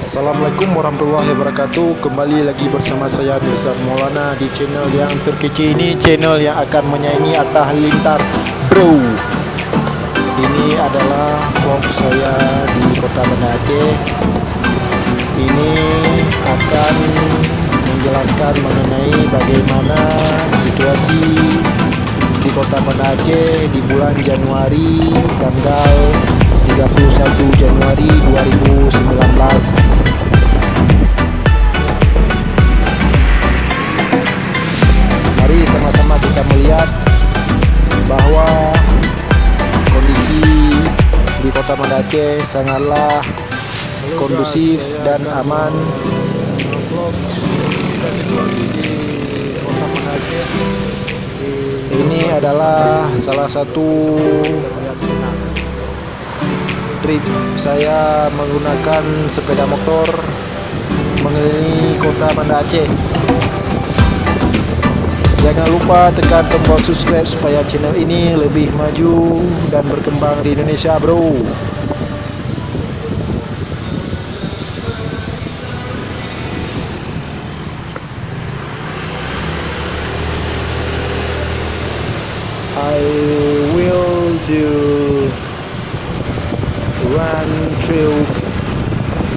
Assalamualaikum warahmatullahi wabarakatuh. Kembali lagi bersama saya Mirzad Maulana di channel yang terkecil ini, channel yang akan menyaingi Atta Halilintar Bro. Ini adalah vlog saya di Kota Banda Aceh. Ini akan menjelaskan mengenai bagaimana situasi di Kota Banda Aceh di bulan Januari tanggal 31 Januari 2019. Mari sama-sama kita melihat bahwa kondisi di Kota Banda Aceh sangatlah kondusif dan aman. Ini adalah salah satu trip saya menggunakan sepeda motor mengelilingi Kota Banda Aceh. Jangan lupa tekan tombol subscribe supaya channel ini lebih maju dan berkembang di Indonesia, bro. I will do run through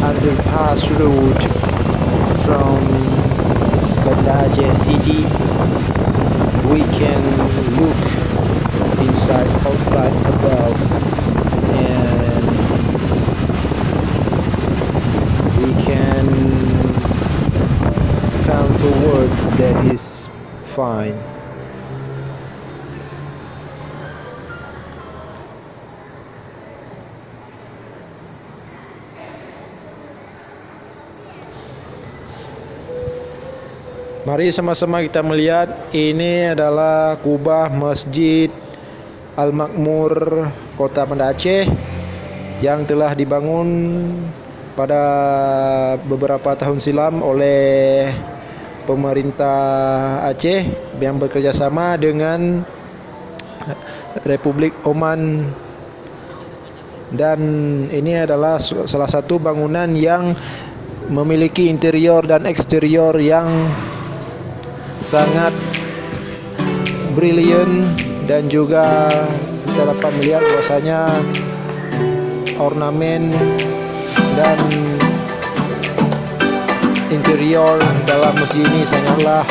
underpass road from Banda Aceh city. We can look inside, outside, above, and we can come forward. That is fine. Mari sama-sama kita melihat, ini adalah kubah Masjid Al-Makmur Kota Banda Aceh yang telah dibangun pada beberapa tahun silam oleh pemerintah Aceh yang bekerjasama dengan Republik Oman, dan ini adalah salah satu bangunan yang memiliki interior dan eksterior yang sangat brilian, dan juga kita dapat melihat bahwasanya ornamen dan interior dalam masjid ini sangatlah